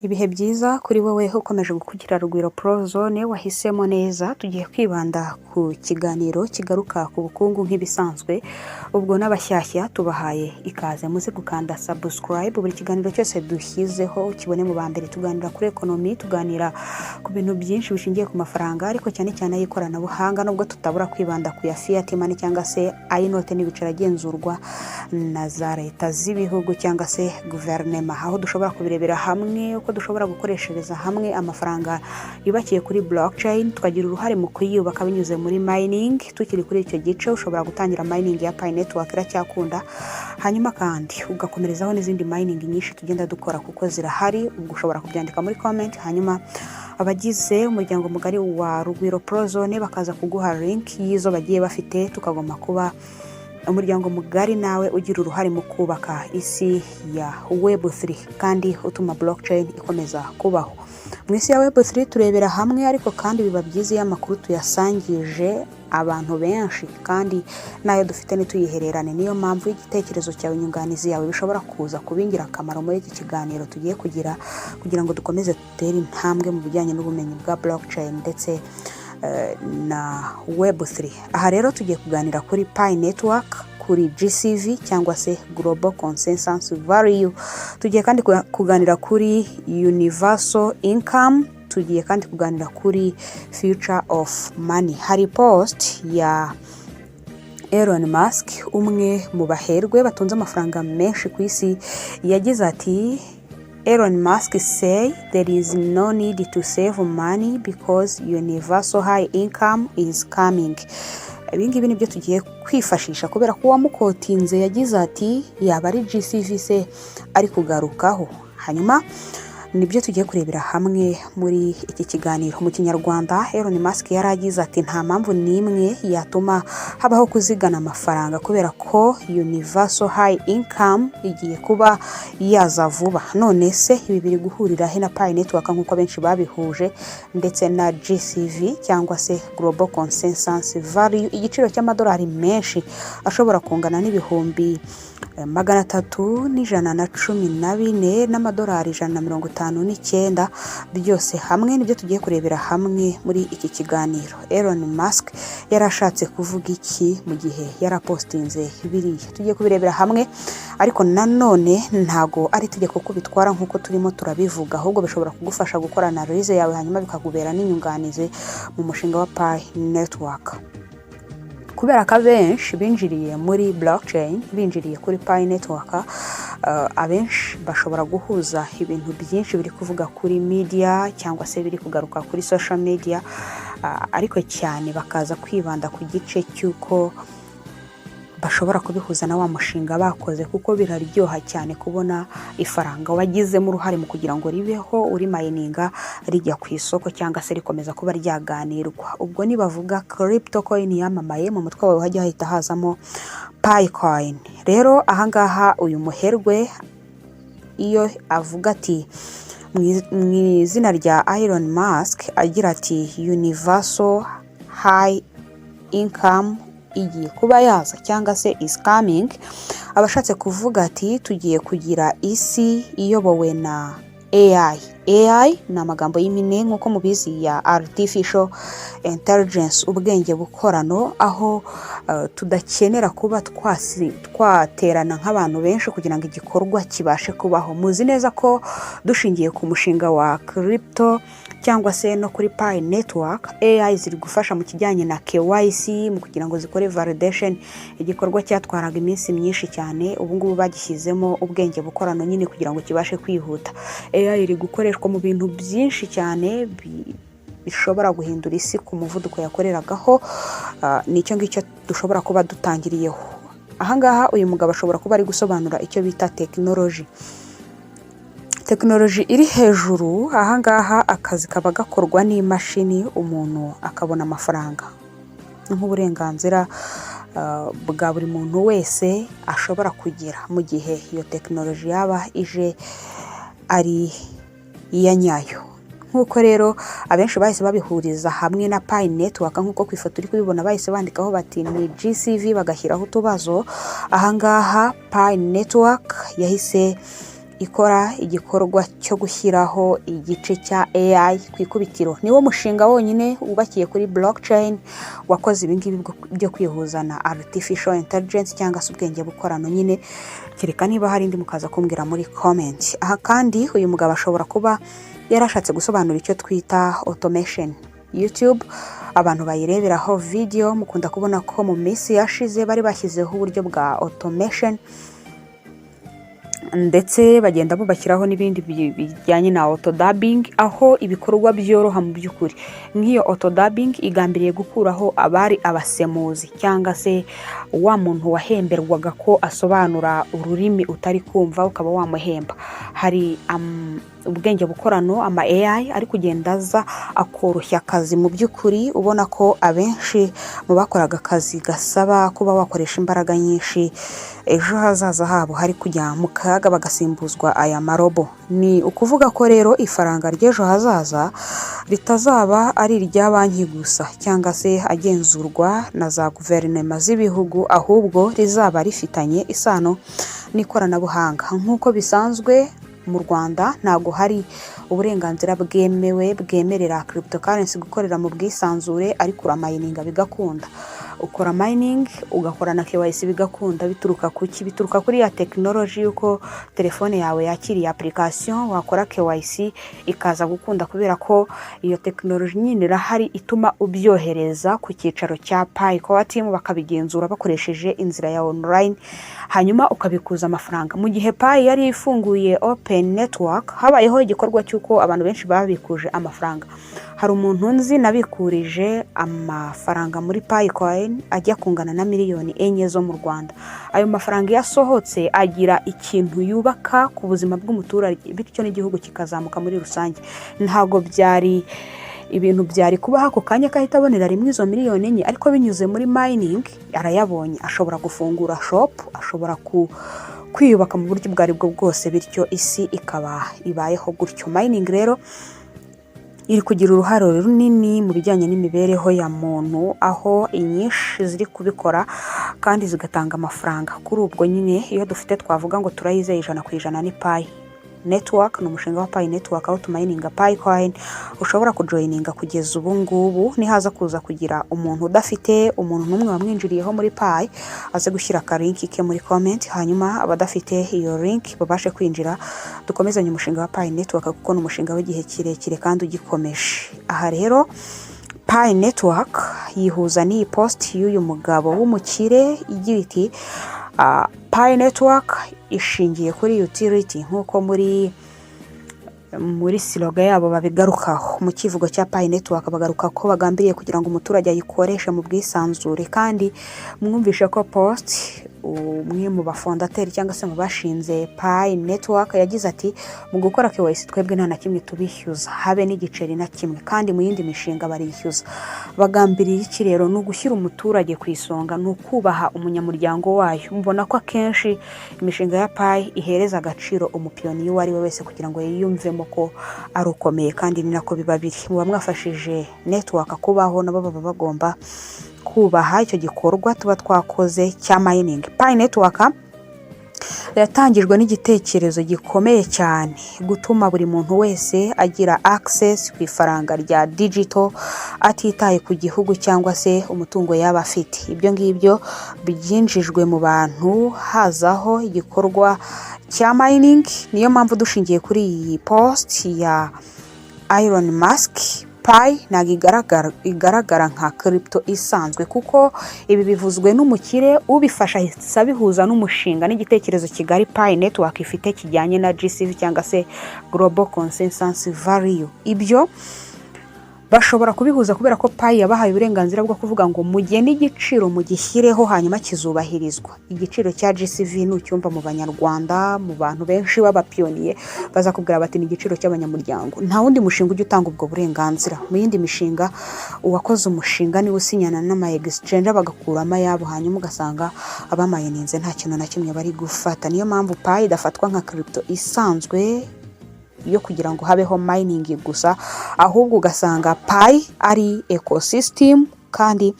Ibihe byiza kuri wowe ukomeje gukurikira Rugwiro Prozone wahisemo neza. Tugiye kwibanda ku kiganiro kigaruka ku bukungu nk'ibisanzwe. Ubwo n'abashyashya tubahaye ikaze muze gukanda subscribe. Buri kiganiro cyose dushyizeho kibone mu bambere. Tuganira kuri ekonomi, tuganira ku bintu byinshi bishingiye ku mafaranga, ariko cyane cyane ay'ikoranabuhanga, nubwo tutabura kwibanda ku ya fiat money cyangwa se ay'inote n'ibiceri agenzurwa na za leta z'ibihugu cyangwa se guverinoma, aho dushobora kubirebera hamwe uko dushobora gukoreshereza hamwe amafaranga yubakiye kuri blockchain, tukagira uruhare mu kuyubaka binyuze muri mining. Tukiri kuri icyo gice, ushobora gutangira mining ya Pi Network iracyakunda, hanyuma kandi ugakomerezaho n'izindi mining nyinshi tugenda dukora kuko zirahari. Ubwo ushobora kubyandika muri comment, hanyuma abagize umuryango mugari wa Rugwiro Prozone bakaza kuguha link y'izo bagiye bafite, tukagomba kuba umuryango mugari nawe ugira uruhare mu kubaka isi ya Web3 kandi utuma blockchain ikomeza kubaho. Mu isi ya Web3 turebera hamwe, ariko kandi biba byiza iyo amakuru tuyasangije abantu benshi kandi nayo dufite nituyihererane. Niyo mpamvu igitekerezo cyawe, inyunganizi yawe bishobora kuza kubingira akamaro muri iki kiganiro tugiye kugira ngo dukomeze dutere intambwe mu bijyanye n'ubumenyi bwa blockchain ndetse na Web3. Aha rero tugiye kuganira kuri Pi Network, kuri GCV cyangwa se Global Consensus Value. Tugiye kandi kuganira kuri Universal Income. Tugiye kandi kuganira kuri Future of Money. Hari post ya Elon Musk, umwe mu baherwe batunze amafaranga menshi ku isi, yagize ati Elon Musk say there is no need to save money because universal high income is coming. Ibingibi nibyo tugiye kwifashisha kubera ko wamukotinze yagize ati yaba ari GCV se ari kugarukaho. Hanyuma nibyo tugiye kurebera hamwe muri iki kiganiro. Mu Kinyarwanda, Elon Musk yaragize ati nta mpamvu n'imwe yatuma habaho kuzigana amafaranga kubera ko universal high income igiye kuba yaza vuba. None se ibi biri guhurira he na Pi Network nk'uko benshi babihuje, ndetse na GCV cyangwa se Global Consensus Value, igiciro cy'amadolari menshi ashobora kungana n'ibihumbi 314 n'amadolari 159 byose hamwe nibyo tugiye kurebera hamwe muri iki kiganiro. Elon Musk yarashatse kuvuga iki mu gihe yarapostinze biriya? Tugiye kubirebera hamwe, ariko nanone ntago ari itegeko ko bitwara nk'uko turimo turabivuga, ahubwo bishobora kugufasha gukora analyse yawe, hanyuma bikakubera n'inyunganizi mu mushinga wa Pi Network. Kubera ko abenshi binjiriye muri blockchain, binjiriye kuri Pi Network, abenshi bashobora guhuza ibintu byinshi biri kuvuga kuri media cyangwa se biri kugaruka kuri social media, ariko cyane bakaza kwibanda ku gice cy'uko bashobora kubihuza na wa mushinga bakoze, kuko biraryoha cyane kubona ifaranga wagizemo uruhare mu kugira ngo ribeho uri mininga rijya ku isoko cyangwa se rikomeza kuba ryaganirwa. Ubwo nibavuga crypto coin yamamaye, mu mutwe wawe hajya hahita hazamo Pi coin. Rero ahangaha uyu muherwe iyo avuga ati mu izina rya Elon Musk agira ati universal high income igiye kuba yaza cyangwa se is coming, abashatse kuvuga ati tugiye kugira isi iyobowe na AI ni amagambo y'impine nk'uko mubizi ya artificial intelligence, ubwenge bukorano, aho tudakenera kuba twaterana nk'abantu benshi kugira ngo igikorwa kibashe kubaho. Muzi neza ko dushingiye ku mushinga wa crypto cyangwa se no kuri Pi Network, AI ziri gufasha mu kijyanye na KYC, mu kugira ngo zikore validation, igikorwa cyatwaraga iminsi myinshi cyane, ubu ngubu bagishyizemo ubwenge bukorano nyine kugira ngo kibashe kwihuta. AI iri gukoreshwa mu bintu byinshi cyane bishobora guhindura isi ku muvuduko yakoreragaho. Nicyo ngicyo dushobora kuba dutangiriyeho. Ahangaha uyu mugabo ashobora kuba ari gusobanura icyo bita technology iri hejuru. Ahangaha akazi kaba gakorwa n'imashini, umuntu akabona amafaranga nk'uburenganzira bwa buri muntu wese ashobora kugira, mu gihe iyo technology yaba ije ari iya nyayo. Nk'uko rero abenshi bahise babihuriza hamwe na Pi Network, nk'uko ku ifoto uri kubibona bahise bandikaho bati ni GCV bagashyiraho utubazo. Ahangaha Pi Network yahise ikora igikorwa cyo gushyiraho igice cya AI ku ikubitiro. Niwo mushinga wonyine wubakiye kuri blockchain wakoze ibingibi byo kwihuza na artificial intelligence cyangwa se ubwenge bukorano nyine. Kereka niba hari indi mukaza kumbwira muri comment. Aha kandi uyu mugabo ashobora kuba yarashatse gusobanura icyo twita automation. YouTube abantu bayireberaho video mukunda kubona ko mu minsi yashize bari bashyizeho uburyo bwa automation, ndetse bagenda bubakiraho n'ibindi bijyanye na autodubbing, aho ibikorwa byoroha mu by'ukuri. Nk'iyo autodubbing igambiriye gukuraho abari abasemuzi cyangwa se wa muntu wahemberwaga ko asobanura ururimi utari kumva ukaba wamuhemba. Hari ubwenge bukorano ama AI ari kugenda aza akoroshya akazi mu by'ukuri, ubona ko abenshi mu bakoraga akazi gasaba kuba wakoresha imbaraga nyinshi ejo hazaza habo hari kujya mu kaga bagasimbuzwa aya marobo. Ni ukuvuga ko rero ifaranga ry'ejo hazaza ritazaba ari irya banki gusa cyangwa se agenzurwa na za guverinoma z'ibihugu, ahubwo rizaba rifitanye isano n'ikoranabuhanga. Nk'uko bisanzwe mu Rwanda ntago hari uburenganzira bwemerera cryptocurrency gukorera mu bwisanzure, ariko uramayininga bigakunda. Ukora mining ugakora na KYC bigakunda. Bituruka kuki? Bituruka kuri ya technology yuko telefone yawe yakiriye application wakora KYC ikaza gukunda, kubera ko iyo technology nyine irahari ituma ubyohereza ku cyicaro cya Pi team bakabigenzura bakoresheje inzira ya online, hanyuma ukabikuza amafaranga. Mu gihe Pi yari ifunguye open network, habayeho igikorwa cyuko abantu benshi babikuje amafaranga. Hari umuntu nzi nabikurije amafaranga muri Pi coin ajya kungana na miliyoni 4 zo mu Rwanda. Ayo mafaranga yasohotse agira ikintu yubaka ku buzima bw'umuturage, bityo n'igihugu kikazamuka muri rusange. Ntago byari ibintu byari kuba hako kanya kahita abonera rimwe izo miliyoni 4, ariko binyuze muri mining arayabonye. Ashobora gufungura shop, ashobora kwiyubaka mu buryo bwari bwo bwose, bityo isi ikaba ibayeho gutyo. Mining rero iri kugira uruhare runini mu bijyanye n'imibereho ya muntu, aho inyinshi ziri kubikora kandi zigatanga amafaranga. Kuri ubwo nyine iyo dufite twavuga ngo turayizeye 100% ni Pi Network. Ni umushinga wa Pi Network aho tumayininga Pi coin. Ushobora kujoininga kugeza ubu ngubu. Nihaza kuza kugira umuntu udafite umuntu n'umwe wamwinjiriyeho muri Pi, aze gushyira ka link ke muri comment, hanyuma abadafite iyo link babashe kwinjira. Dukomezanye umushinga wa Pi Network kuko ni umushinga w'igihe kirekire kandi ugikomeje. Aha rero Pi Network yihuza n'iyi post y'uyu mugabo w'umukire igira iti Pi Network ishingiye kuri utility, nk'uko muri slogan yabo babigarukaho. Mu kivugo cya Pi Network bagaruka ko bagambiriye kugira ngo umuturage ayikoreshe mu bwisanzure. Kandi mwumvishe ko post umwe mu bafondateri cyangwa se mu bashinze Pi Network yagize ati mu gukora KYC twebwe nta na kimwe tubishyuza, habe n'igiceri na kimwe, kandi mu yindi mishinga barishyuza. Bagambiriye iki rero? Ni ugushyira umuturage ku isonga, ni ukubaha umunyamuryango wayo. Mbona ko akenshi imishinga ya Pi ihereza agaciro umupiyoni uwo ari we wese kugira ngo yiyumvemo ko ari ukomeye, kandi ni nako biba biri. Muba mwafashije network kubaho, nabo baba bagomba kubaha icyo gikorwa tuba twakoze cya mining. Pi Network yatangijwe n'igitekerezo gikomeye cyane, gutuma buri muntu wese agira access ku ifaranga rya digital atitaye ku gihugu cyangwa se umutungo yaba afite. Ibyo ngibyo byinjijwe mu bantu hazaho igikorwa cya mining. Niyo mpamvu dushingiye kuri iyi post ya Elon Musk, Pi ntabwo igaragara nka crypto isanzwe, kuko ibi bivuzwe n'umukire ubifasha bihuza n'umushinga n'igitekerezo kigali Pi Network ifite kijyanye na GCV cyangwa se Global Consensus Value. Ibyo bashobora kubihuza kubera ko Pi yabahaye uburenganzira bwo kuvuga ngo mugene igiciro mugishyireho hanyuma kizubahirizwa. Igiciro cya GCV n'ucyumva mu banyarwanda, mu bantu benshi b'abapiyoniye baza kubwira bati ni igiciro cy'abanyamuryango. Nta wundi mushinga ujya utanga ubwo burenganzira. Mu yindi mishinga uwakoze umushinga ni usinyana n'ama exchange bagakuramo yabo, hanyuma ugasanga abamayininze nta kintu na kimwe bari gufata. Niyo mpamvu Pi idafatwa nka crypto isanzwe yo kugira ngo habeho mining gusa, ahubwo ugasanga Pi ari ecosystem kandi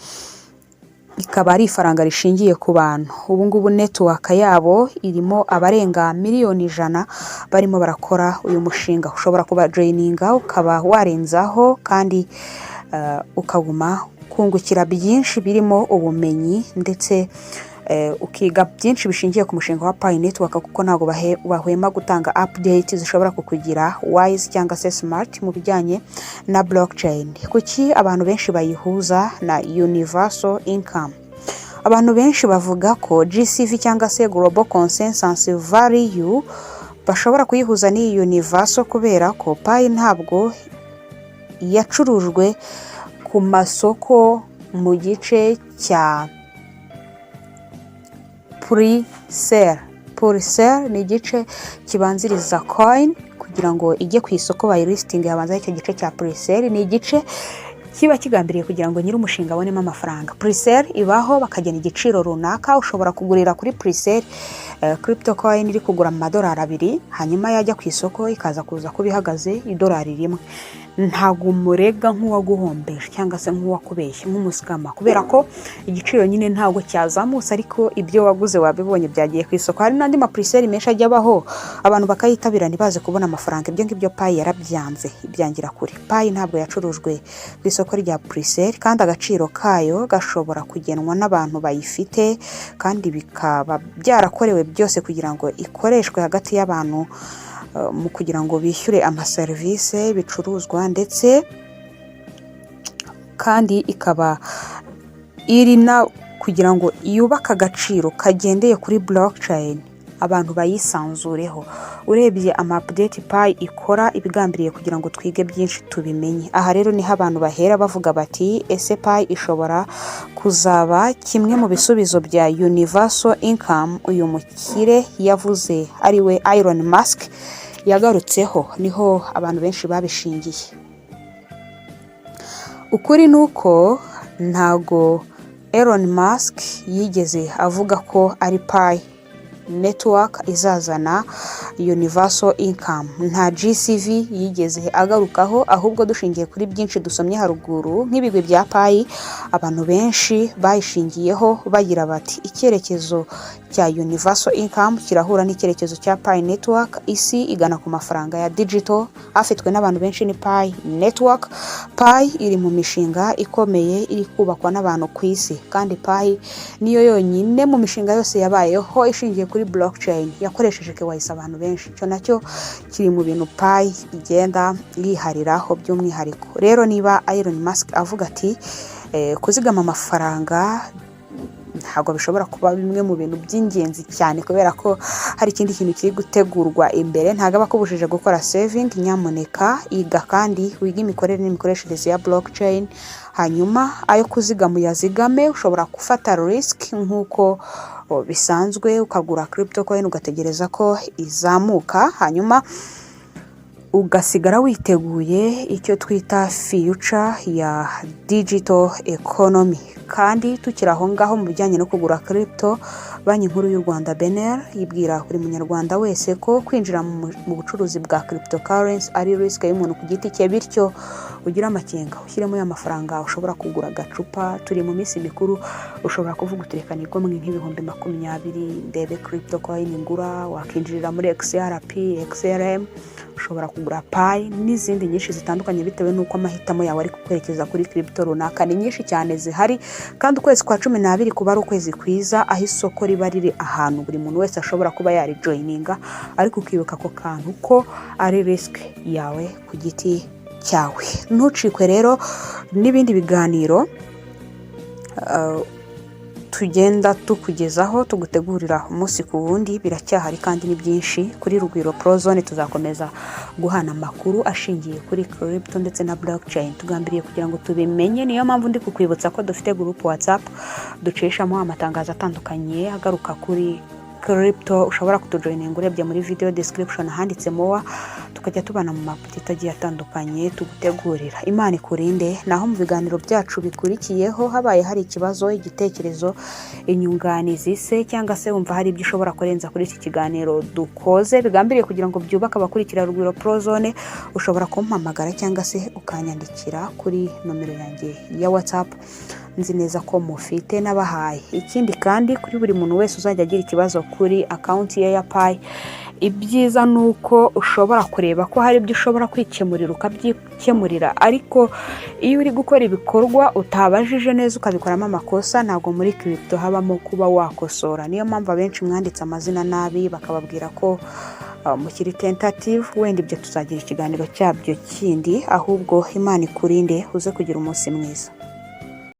ikaba ari ifaranga rishingiye ku bantu. Ubu ngubu network yabo irimo abarenga miliyoni 100 barimo barakora uyu mushinga. Ushobora kuba joininga ukaba warenzaho kandi ukaguma kungukira byinshi birimo ubumenyi ndetse ukiga byinshi bishingiye ku mushinga wa Pi Network, kuko ntago bahwema gutanga update zishobora kukugira wise cyangwa se smart mu bijyanye na blockchain. Kuki abantu benshi bayihuza na universal income? Abantu benshi bavuga ko GCV cyangwa se global consensus value bashobora kuyihuza ni universal kubera ko Pi ntabwo yacurujwe ku masoko mu gice cya pre-sale. Pre-sale ni igice kibanziriza coin kugira ngo ijye ku isoko bayilisting, yabanza icyo gice cya pre-sale. Ni igice kiba kigambiriye kugira ngo nyiri umushinga abonemo amafaranga. Pre-sale ibaho bakagena igiciro runaka. Ushobora kugurira kuri pre-sale crypto coin iri kugura $2, hanyuma yajya ku isoko ikaza kuza kubihagaze $1. Ntago murega nk'uwaguhombeje cyangwa se nk'uwakubeshye nk'umusikama, kubera ko igiciro nyine ntago cyazamutse, ariko ibyo waguze wabibonye byagiye ku isoko. Hari n'andi ma pre-sale menshi ajyabaho abantu bakayitabira ntibaze kubona amafaranga. Ibyo ngibyo Pi yarabyanze, ibyangira kuri. Pi ntabwo yacurujwe ku isoko rya pre-sale, kandi agaciro kayo gashobora kugenwa n'abantu bayifite, kandi bikaba byarakorewe byose kugira ngo ikoreshwe hagati y'abantu mu kugira ngo bishyure amaserivisi bicuruzwa, ndetse kandi ikaba irina kugira ngo yubake agaciro kagendeye kuri blockchain, abantu bayisanzureho. Urebye ama-update Pi ikora ibigambiriye kugira ngo twige byinshi tubimenye. Aha rero niho abantu bahera bavuga bati ese Pi ishobora kuzaba kimwe mu bisubizo bya universal income uyu mukire yavuze ariwe Elon Musk yagarutseho. Niho abantu benshi babishingiye. Ukuri nuko ntago Elon Musk yigeze avuga ko ari Pi Network izazana universal income. Nta GCV yigeze agarukaho, ahubwo dushingiye kuri byinshi dusomye haruguru nk'ibigwi bya Pi, abantu benshi bayishingiyeho bagira bati icyerekezo cya universal income kirahura n'icyerekezo cya Pi Network. Isi igana ku mafaranga ya digital afitwe n'abantu benshi ni Pi Network. Pi iri mu mishinga ikomeye iri kubakwa n'abantu ku isi, kandi Pi niyo yonyine mu mishinga yose yabayeho ishingiye kuri blockchain yakoresheje KYC abantu benshi. Cyo nacyo kiri mu bintu Pi igenda yihariraho by'umwihariko. Rero niba Elon Musk avuga ati kuzigama amafaranga ntabwo bishobora kuba bimwe mu bintu by'ingenzi cyane, kubera ko hari ikindi kintu kiri gutegurwa imbere. Ntabwo bakubujije gukora saving, nyamuneka iga kandi wiga imikorere n'imikoreshereze ya blockchain, hanyuma ayo kuzigama uyazigame. Ushobora gufata risk nk'uko bisanzwe ukagura crypto coin ugategereza ko izamuka, hanyuma ugasigara witeguye icyo twita future ya digital economy. Kandi tukiri aho ngaho mu bijyanye no kugura crypto, Banki Nkuru y'u Rwanda BNR yibwira buri munyarwanda wese ko kwinjira mu bucuruzi bwa cryptocurrency ari risk y'umuntu ku giti cye, bityo ugira amakenga ushyiremo ya mafaranga. Ushobora kugura gacupa, turi mu minsi mikuru, ushobora kuvuga uterekana igomwe nk'ibihumbi 20 ndebe crypto coin ngura. Wakinjirira muri XRP, XRM, ushobora kugura Pi n'izindi nyinshi zitandukanye bitewe n'uko amahitamo yawe ari kukwerekeza kuri crypto runaka. Ni nyinshi cyane zihari, kandi ukwezi kwa 12 kuba ari ukwezi kwiza, aho isoko riba riri ahantu buri muntu wese ashobora kuba yari joininga, ariko ukibuka ko kantu ko ari risk yawe ku giti cyawe. Ntucikwe rero n'ibindi biganiro tugenda tukugezaho, tugutegurira umunsi ku wundi. Biracyahari kandi ni byinshi kuri Rugwiro Prozone. Tuzakomeza guhana amakuru ashingiye kuri crypto ndetse na blockchain, tugambiriye kugira ngo tubimenye. Niyo mpamvu ndi kukwibutsa ko dufite group WhatsApp ducishamo amatangazo atandukanye agaruka kuri crypto. Ushobora kutujoininga urebye muri video description handitse More, tukajya tubana mu mapudita agiye atandukanye tugutegurira. Imana ikurinde. Naho mu biganiro byacu bikurikiyeho habaye hari ikibazo, igitekerezo, inyunganizi se cyangwa se wumva hari ibyo ushobora kurenza kuri iki kiganiro dukoze bigambiriye kugira ngo byubaka abakurikira Rugwiro Prozone, ushobora kumpamagara cyangwa se ukanyandikira kuri nomero yanjye ya WhatsApp nzi neza ko mufite n'abahaye. Ikindi kandi kuri buri muntu wese uzajya agira ikibazo kuri account ye ya Pi, ibyiza nuko ushobora kureba ko hari ibyo ushobora kwikemurira ukabyikemurira, ariko iyo uri gukora ibikorwa utabajije neza ukabikoramo amakosa, ntabwo muri crypto habamo kuba wakosora. Niyo mpamvu abenshi mwanditse amazina nabi bakababwira ko mukiri tentative. Wenda ibyo tuzagira ikiganiro cyabyo kindi, ahubwo Imana ikurinde uze kugira umunsi mwiza.